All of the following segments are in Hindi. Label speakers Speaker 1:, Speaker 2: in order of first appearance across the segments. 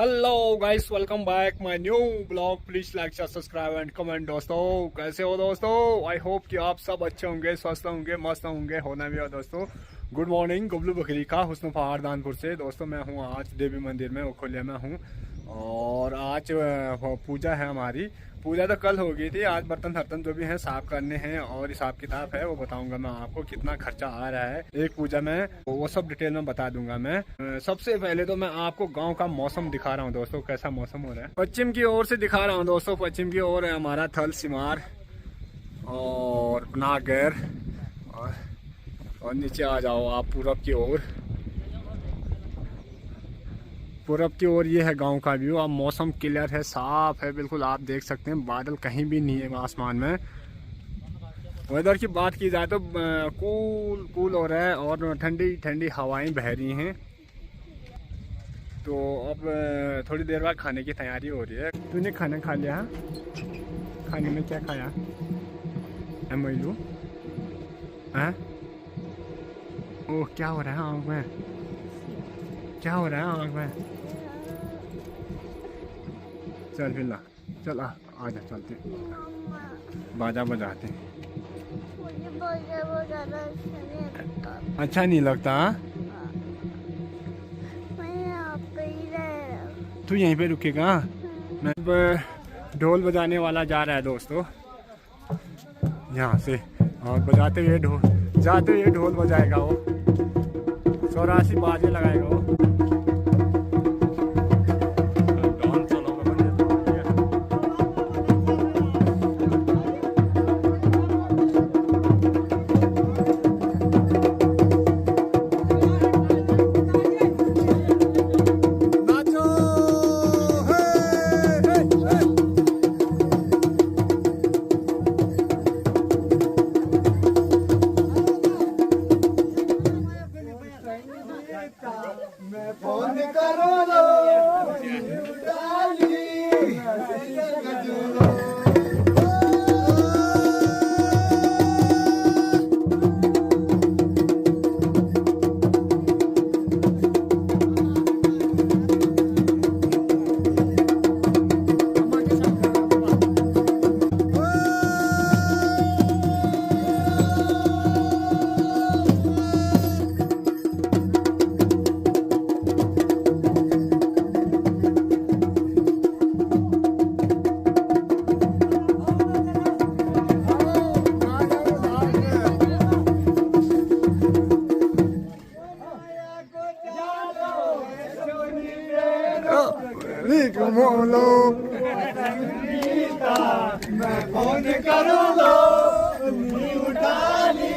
Speaker 1: Hello guys, welcome back my new blog. Please like share subscribe and comment. दोस्तों कैसे हो दोस्तों? आई होप कि आप सब अच्छे होंगे, स्वस्थ होंगे, मस्त होंगे, होना भी हो दोस्तों। गुड मॉर्निंग गुबलू बकरी का हुस्न पहाड़ दानपुर से। दोस्तों मैं हूँ आज देवी मंदिर में, उखोलिया में हूँ। और आज पूजा है हमारी। पूजा तो कल हो गई थी, आज बर्तन हर्तन जो भी हैं साफ करने हैं और हिसाब किताब है वो बताऊंगा मैं आपको, कितना खर्चा आ रहा है एक पूजा में, वो सब डिटेल में बता दूंगा मैं। सबसे पहले तो मैं आपको गांव का मौसम दिखा रहा हूं दोस्तों, कैसा मौसम हो रहा है। पश्चिम की ओर से दिखा रहा हूं दोस्तों, पश्चिम की ओर है हमारा थल सिमार और नागैर। और नीचे आ जाओ आप पूरब की ओर। पूरब की ओर ये है गांव का व्यू। अब मौसम क्लियर है, साफ है बिल्कुल, आप देख सकते हैं बादल कहीं भी नहीं है आसमान में। वेदर की बात की जाए तो कूल कूल हो रहा है और ठंडी ठंडी हवाएं बह रही हैं। तो अब थोड़ी देर बाद खाने की तैयारी हो रही है। तूने खाना खा लिया? खाने में क्या खाया? मोइलू हैं? ओह, क्या हो रहा है आँख में? क्या हो रहा है आँख में? चल फिर ला, चल आजा चलते, बाजा बजाते। अच्छा नहीं लगता? तू यहीं पे रुकेगा? मैं ढोल बजाने वाला जा रहा है दोस्तों यहाँ से, और बजाते हुए ढोल, जाते हुए ढोल बजाएगा वो, 84 बाजे लगाएगा वो। मोलो मैं फोन करूँ लो, उठा ली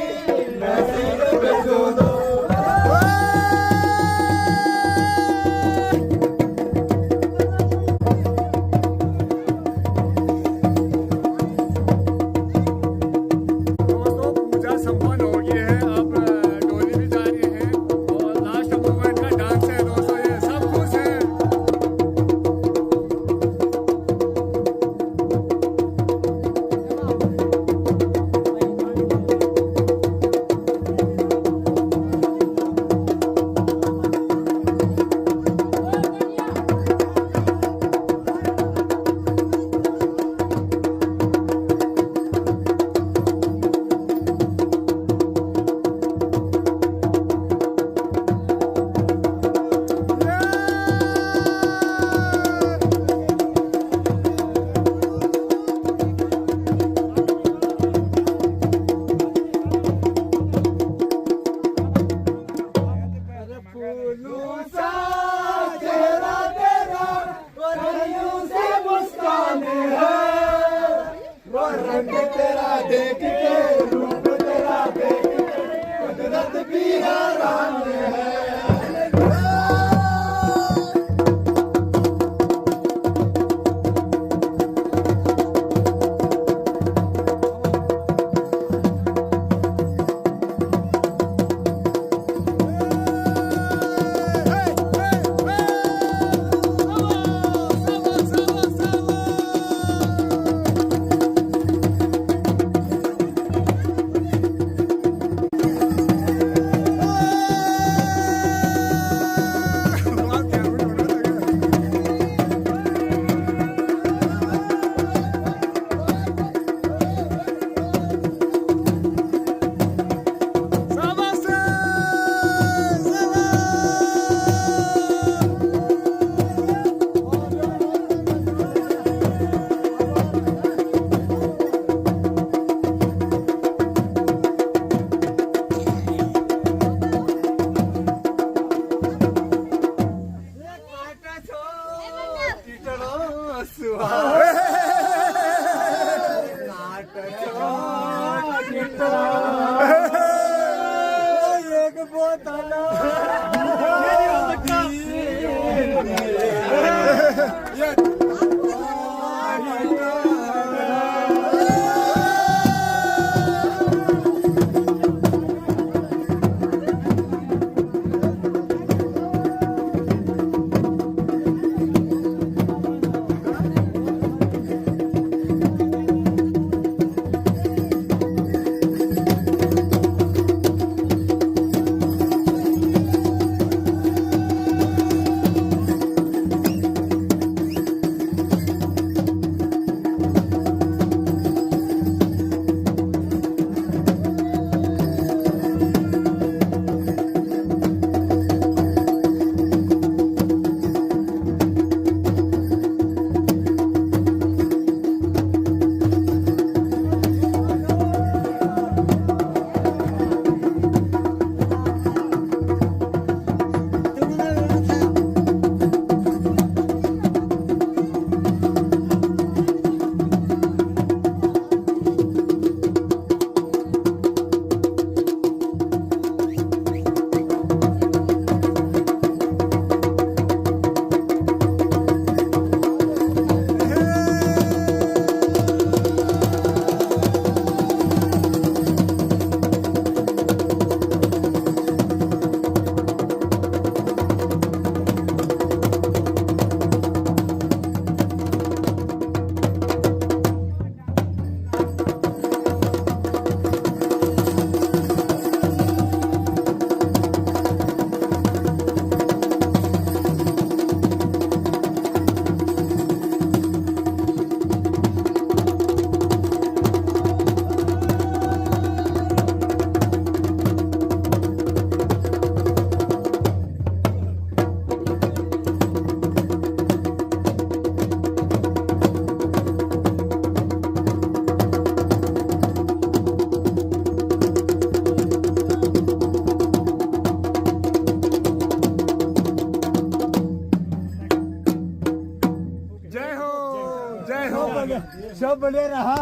Speaker 2: सब बढ़िया रहा।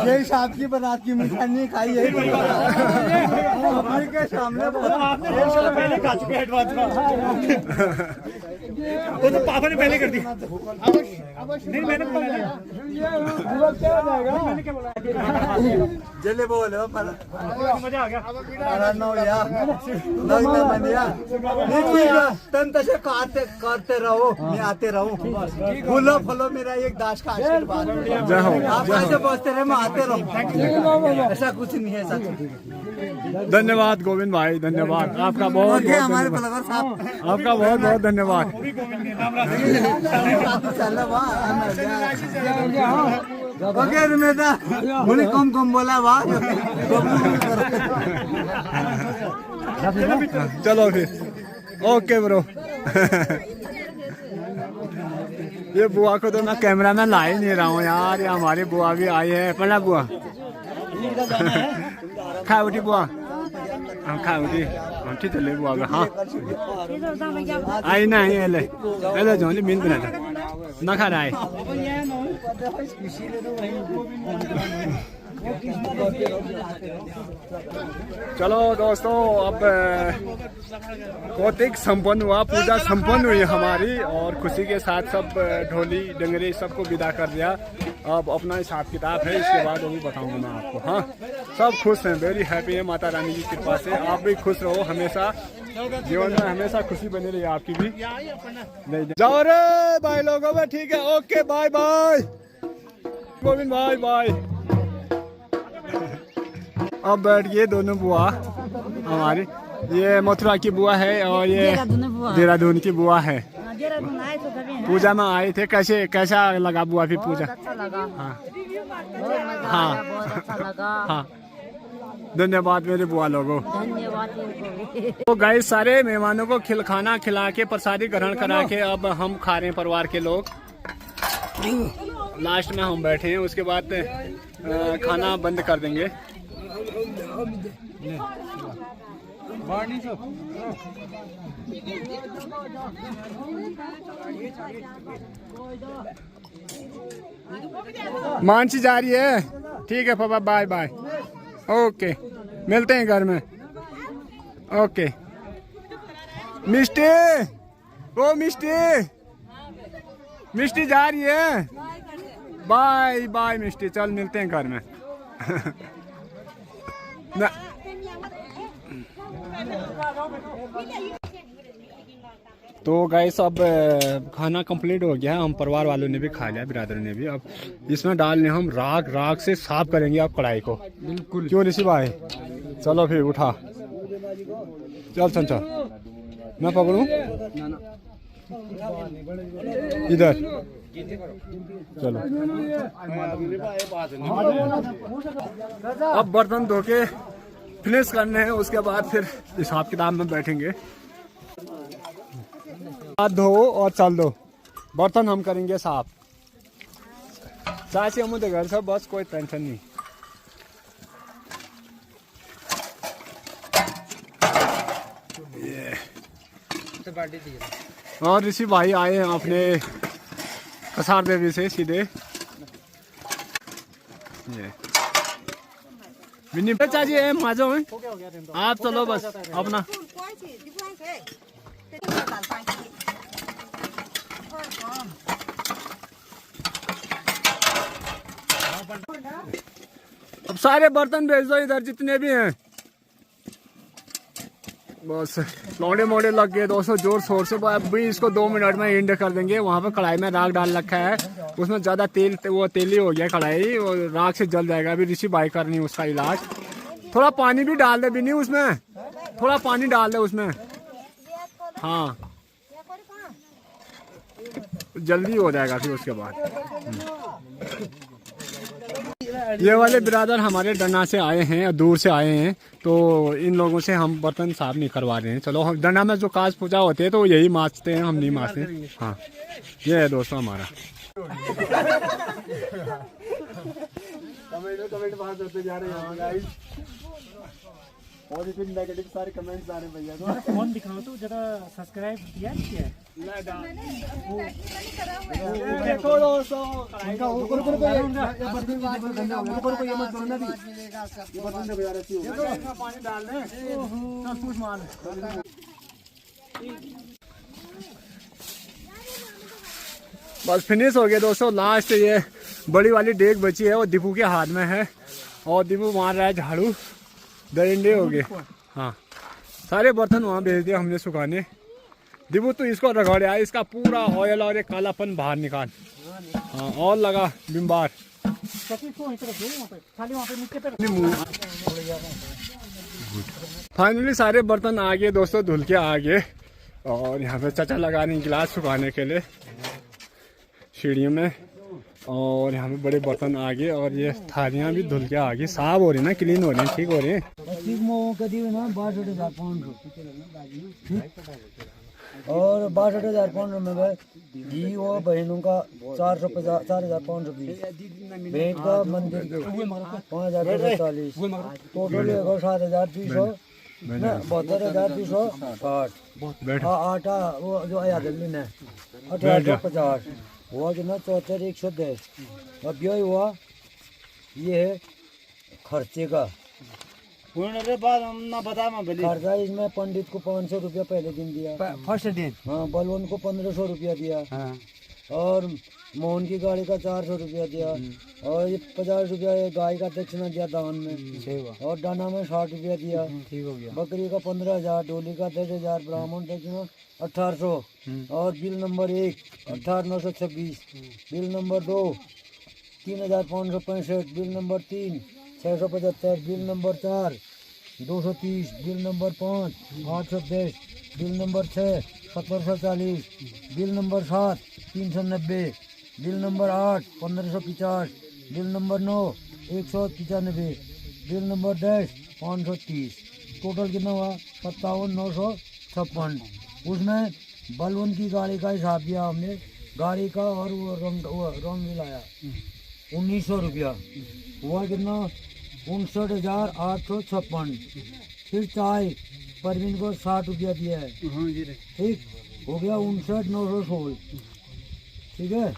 Speaker 2: यही साहब की बारात की मिठाई नहीं खाई है के सामने
Speaker 3: पहले खा चुके एडवांस में। वो तो पापा ने पहले कर दी। नहीं मैंने बोला
Speaker 2: जल्दी बोलो
Speaker 3: मजा आ गया।
Speaker 2: तन तसे करते रहो, मैं आते रहूं। फूलो फूलो मेरा एक दास का आशीर्वाद। आप ऐसे बसते रहे, मैं आते रहूं। ऐसा कुछ नहीं है सच।
Speaker 1: धन्यवाद गोविंद भाई, धन्यवाद आपका बहुत बहुत
Speaker 2: हमारे
Speaker 1: धन्यवाद।
Speaker 2: पलवर साहब
Speaker 1: आपका बहुत बहुत धन्यवाद।
Speaker 2: ओके रुमेदा बोले कम कम बोला वाह।
Speaker 1: चलो फिर ओके ब्रो। ये बुआ को तो मैं कैमरा में ला ही नहीं रहा हूँ यार। ये हमारी बुआ भी आई है। पढ़ा बुआ खा उठी बुआ, हम खा उठी हम ठीक चले बुआ का। हाँ आई ना एले एले जो मिन बना ना खा रहा है। चलो दोस्तों, अब कौतिक संपन्न हुआ, पूजा संपन्न हुई हमारी और खुशी के साथ सब ढोली डंगरी सबको विदा कर दिया। अब अपना हिसाब किताब है, इसके बाद अभी बताऊंगा मैं आपको। हाँ सब खुश हैं, वेरी हैप्पी है माता रानी की कृपा से। आप भी खुश रहो हमेशा, जीवन में हमेशा खुशी बनी रही आपकी भी। जाओ रे भाई लोगों में, ठीक है ओके बाय बाय गोविंद भाई बाय। अब बैठ गए दोनों बुआ हमारी, ये मथुरा की बुआ है और ये देहरादून की बुआ है। पूजा में आए थे, कैसा लगा बुआ फिर पूजा?
Speaker 4: अच्छा लगा।
Speaker 1: हाँ हाँ धन्यवाद मेरे बुआ लोगों।
Speaker 4: धन्यवाद।
Speaker 1: तो गए सारे मेहमानों को खाना खिला के प्रसादी ग्रहण करा के अब हम खा रहे हैं परिवार के लोग। लास्ट में हम बैठे हैं, उसके बाद खाना बंद कर देंगे। मानसी जा रही है, ठीक है पापा, बाय बाय, ओके, मिलते हैं घर में, ओके। मिष्टी, ओ मिष्टी, मिष्टी जा रही है, बाय बाय मिष्टी, चल मिलते हैं घर में। ना तो गाइस अब खाना कंप्लीट हो गया, हम परिवार वालों ने भी खा लिया, बिरादर ने भी। अब इसमें डालने हम राख, राख से साफ करेंगे आप कढ़ाई को, बिल्कुल। क्यों ऋषि भाई, चलो फिर उठा, चल चल चल, मैं पकड़ूं इधर, चलो। अब बर्तन धो के फिनिश करने हैं, उसके बाद फिर हिसाब किताब में बैठेंगे। हाथ धो और चल दो, बर्तन हम करेंगे साफ। चाची हम घर से, बस कोई टेंशन नहीं। और ऋषि भाई आए हैं अपने कसार देवी से सीधे। ये चाची माजो में आप चलो बस अपना। अब सारे बर्तन भेज दो इधर जितने भी हैं, बस लौंडे मोड़े लग गए दोस्तों जोर शोर से। अब भी इसको 2 मिनट में एंड कर देंगे। वहाँ पे कढ़ाई में राख डाल रखा है, उसमें ज़्यादा तेल, वो तेली हो गया कढ़ाई, वो राख से जल जाएगा। अभी ऋषि भाई करनी उसका इलाज। थोड़ा पानी भी डाल दे, भी नहीं उसमें, थोड़ा पानी डाल दे उसमें, हाँ जल्दी हो जाएगा फिर उसके बाद। ये वाले बिरादर हमारे डंडा से आए हैं, दूर से आए हैं, तो इन लोगों से हम बर्तन साफ नहीं करवा रहे हैं। चलो हम डंडा में जो काज पूजा होते हैं तो यही मांजते हैं, हम नहीं मांजते। हाँ ये है दोस्तों हमारा। कमेंट बाहर करते जा रहे हैं गाइस, पॉजिटिव नेगेटिव सारे कमेंट्स आ रहे हैं भैया। तो
Speaker 3: फोन दिखाओ तो जरा, सब्सक्राइब किया क्या?
Speaker 1: देखो दोस्तों, पानी डाल दें, बस फिनिश हो गया दोस्तों। लास्ट ये बड़ी वाली डेग बची है, वो दीपू के हाथ में है और दीपू मार रहा है झाड़ू। दरिंडे हो गए, हाँ सारे बर्तन वहाँ भेज दिया हमने सुखाने। दीपू तू इसको रगड़ यार, इसका पूरा ऑयल और ये कालापन बाहर निकाल। हाँ और लगा बिम्बार। फाइनली सारे बर्तन आ गए दोस्तों, धुल के आ गए। और यहाँ पे चाचा लगा रहे हैं गिलास सुखाने के लिए सीढ़ियों में। और यहाँ पे बड़े बर्तन आ गए और ये थालियाँ भी धुल के आ गई, साफ हो रही ना, क्लीन हो रही हैं, ठीक हो रही हैं।
Speaker 2: और 62,500 में घी और बहनों का 4,500 की भेंट का मंदिर 5,040 टोटल 7,300 72,360। आटा वो जो आया दिल्ली ने 1850 हुआ कितना 74,110। अब यही हुआ, ये है खर्चे का खर्चा। इसमें पंडित को 500 रुपया पहले दिन दिया, फर्स्ट दिन। हाँ बलवन को 1500 रुपया दिया। हाँ। और मोहन की गाड़ी का 400 रुपया दिया। और ये 50 रुपया गाय का दक्षिणा दिया दान में। और दाना में 60 रुपया दिया, ठीक हो गया। बकरी का 15,000, डोली का 10,000, ब्राह्मण दक्षिणा 1800। और bill number 1 18,926, bill number 2 3,565, bill number 3 675, bill number 4 230, bill number 5 810, bill number 6 1740, bill number 7 390, bill number 8 1550, bill number 9 195, bill number 10 530। Total कितना हुआ 57,956। उसमें बलवन की गाड़ी का हिसाब दिया हमने, गाड़ी का और वो रंग मिलाया 1,900 रुपया हुआ। कितना 59,856। फिर चाय परवीन को 60 रुपया दिया है। ठीक हो गया 59,916। ठीक है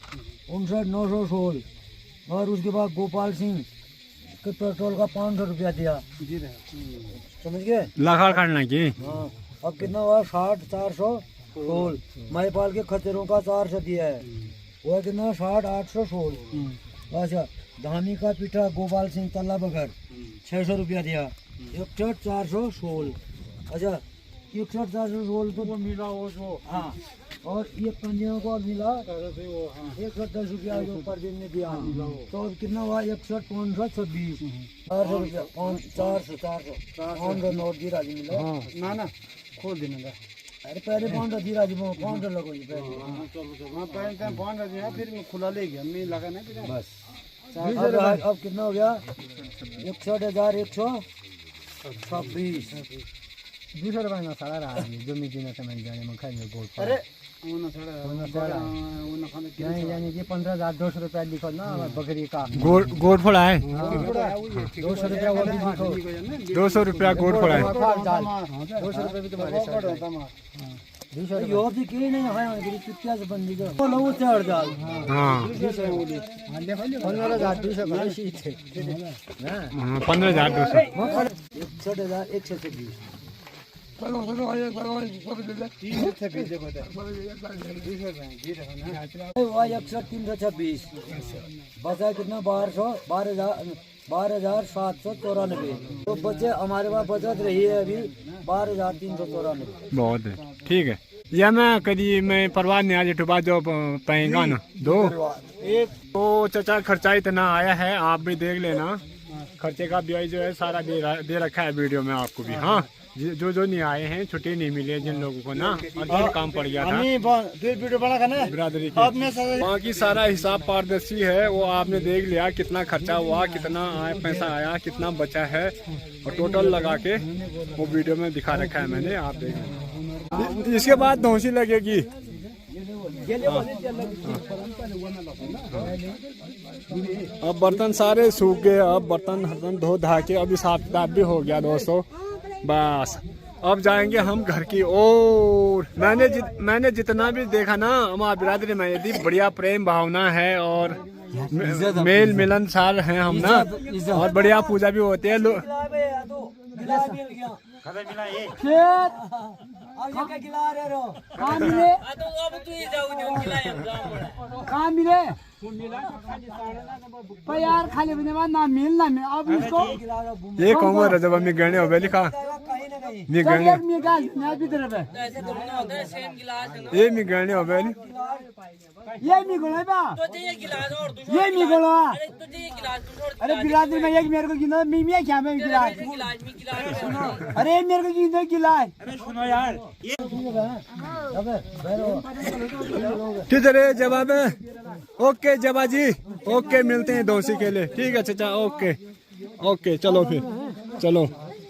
Speaker 2: 59,916। और उसके बाद गोपाल सिंह के पेट्रोल का 500 रुपया दिया। समझ गए?
Speaker 1: लगा करना की।
Speaker 2: हाँ अब कितना हुआ 60,416। महिपाल के खच्चरों का 400 दिया है, वो कितना 60,816। अच्छा धामी का पीठा गोपाल सिंह तल्ला बगर 600 रुपया दिया। 61,416। अच्छा 61,416 तो मिला वो जो। हाँ और ये पंजियों को मिला 110 रुपया जो परवीन ने दिया। तो अब कितना हुआ 61,526। 400 रुपया 400 नोट दी राजी मिला।
Speaker 3: ना ना खोल देना।
Speaker 2: अरे पहले 500 दी राजी 500 लगो जी पहले।
Speaker 3: पहले 500 दिया फिर मैं खुला ले गया, मैं लगा नहीं फिर
Speaker 2: बस अब कितना हो गया 61,126। 200 रुपये में सारा रहा है जो मैं देना था मैंने जाने में खाई में गोल। अरे यानी कि 15,200 रुपया लिखो ना बकरी का
Speaker 1: गोड़ फोड़ा है।
Speaker 2: 200 रुपया वो भी लिखो।
Speaker 1: 200 रुपया गोड़ फोड़ा है।
Speaker 2: 200 रुपये भी तुम्हारे यो भी की नहीं है चुटिया से बंदी को बोलो वो चढ़ जाल।
Speaker 1: हाँ
Speaker 2: 15,200 शीट है ना
Speaker 1: 15,200।
Speaker 2: 61,126। हुआ 61,326। बचा कितना 12,794। तो बचे हमारे पास बचत रही है अभी 12,394।
Speaker 1: बहुत है ठीक है। या मैं कभी मैं परवाह नहीं आज टुबा जो पाएगा ना दो एक तो चाचा खर्चा इतना आया है, आप भी देख लेना। खर्चे का ब्याज जो है सारा दे रखा है वीडियो में आपको भी। हाँ जो नहीं आए हैं, छुट्टी नहीं मिली है जिन लोगों को ना, और काम पड़ गया था
Speaker 3: वीडियो बना करना
Speaker 1: बिरादरी की। बाकी सारा हिसाब पारदर्शी है, वो आपने देख लिया कितना खर्चा हुआ, कितना पैसा आया, कितना बचा है, और टोटल लगा के वो वीडियो में दिखा रखा है मैंने, आप देख। इसके बाद धौंसी लगेगी। अब बर्तन सारे सूख गए, अब बर्तन धो धा के अब हिसाब किताब भी हो गया दोस्तों। बस अब जाएंगे हम घर की ओर। मैंने जितना भी देखा ना हमारा बिरादरी में यदि बढ़िया प्रेम भावना है और मेल मिलनसार हैं हम ना, और बढ़िया पूजा भी होती है।
Speaker 2: कहाँ मिले यार खाली ना मिलना में अब इसको
Speaker 1: ये कहूँगा जब मैं गहने हो लिखा मैं गहने ये मैं गहने हो
Speaker 2: ये मी गोला बा ये मी गोला। अरे बिरादरी में एक मेरे को गिनो मैं क्या मैं गिलास। अरे मेरे को गिनो गिलास। अरे सुनो यार
Speaker 1: ठीक है रे जवाब है। ओके जबा जी ओके, मिलते हैं दोषी के लिए। ठीक है चाचा ओके ओके चलो फिर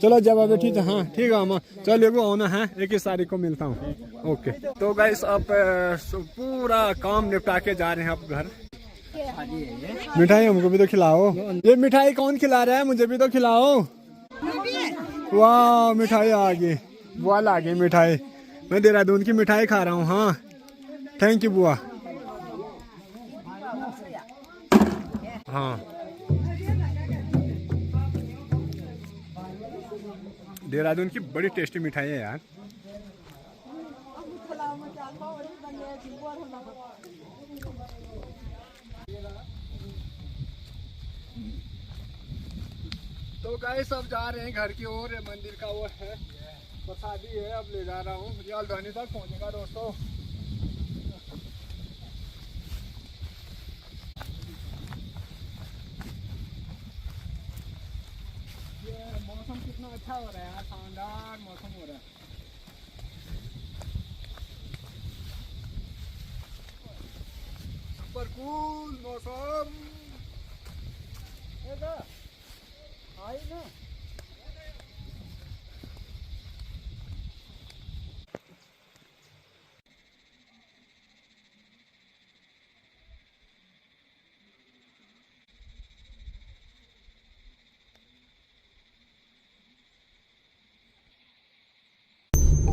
Speaker 1: चलो जवाब है। ठीक है हाँ ठीक है हम चलो वो आना है 21 तारीख को मिलता हूँ। ओके तो गाइस अब पूरा काम निपटा के जा रहे हैं अब घर। मिठाई हमको भी तो खिलाओ। ये मिठाई कौन खिला रहा है, मुझे भी तो खिलाओ। वाह मिठाई आ गई, बुआ ला गई मिठाई। मैं देहरादून की मिठाई खा रहा हूँ। हाँ थैंक यू बुआ। हाँ देहरादून की बड़ी टेस्टी मिठाई है यार। तो गाइस अब जा रहे हैं घर की ओर। मंदिर का वो है प्रसादी है, अब ले जा रहा हूँ। राजधानी तक पहुँचेगा दोस्तों। मौसम कितना अच्छा हो रहा है यार, शानदार मौसम हो रहा है। सुपर कूल मौसम। आई ना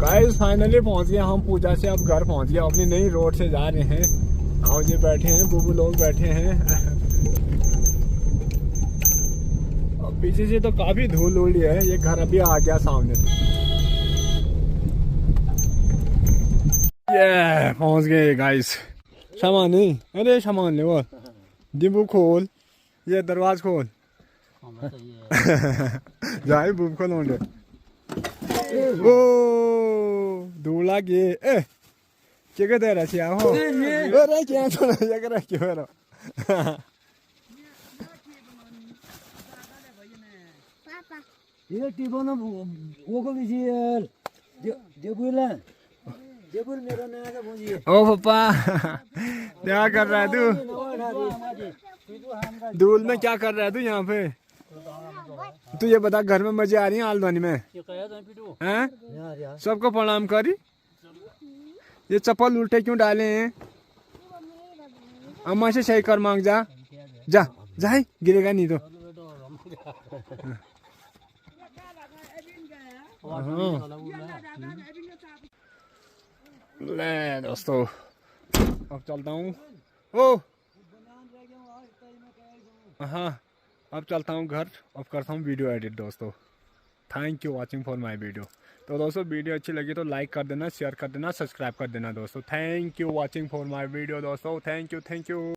Speaker 1: गाइस फाइनली पहुंच गए हम पूजा से, अब घर पहुंच गए, अपनी नई रोड से जा रहे हैं। आओ जी बैठे हैं, बुबू लोग बैठे हैं। अब पीछे से तो काफी धूल उड़ी है, ये घर अभी आ गया सामने। ये पहुंच गए गाइस। सामान नहीं, अरे सामान ले वो डिब्बू खोल, ये दरवाज खोल। जाए बुब को लौंडे। ओ धूला गे ए क्या कहते हैं रसिया हो अरे क्या तो ना ये कर क्यों रो
Speaker 2: ये टीबोन वो को लीजिए देबुला देबुल मेरा नया का भूजिए।
Speaker 1: ओ पापा क्या कर रहा है तू? धूल में क्या कर रहा है तू यहाँ पे? तू ये बता, घर में मजे आ रही है आलदानी में? हैं? सबको प्रणाम करी। ये चप्पल उल्टे क्यों डाले हैं? अम्मा से सही कर मांग जा जा जा, गिरेगा नहीं तो। ले दोस्तों अब चलता हूँ। ओ हाँ अब चलता हूँ घर, अब करता हूँ वीडियो एडिट दोस्तों। Thank you watching for my video. तो दोस्तों वीडियो अच्छी लगी तो लाइक कर देना, शेयर कर देना, सब्सक्राइब कर देना दोस्तों। Thank you watching for my video दोस्तों। Thank you.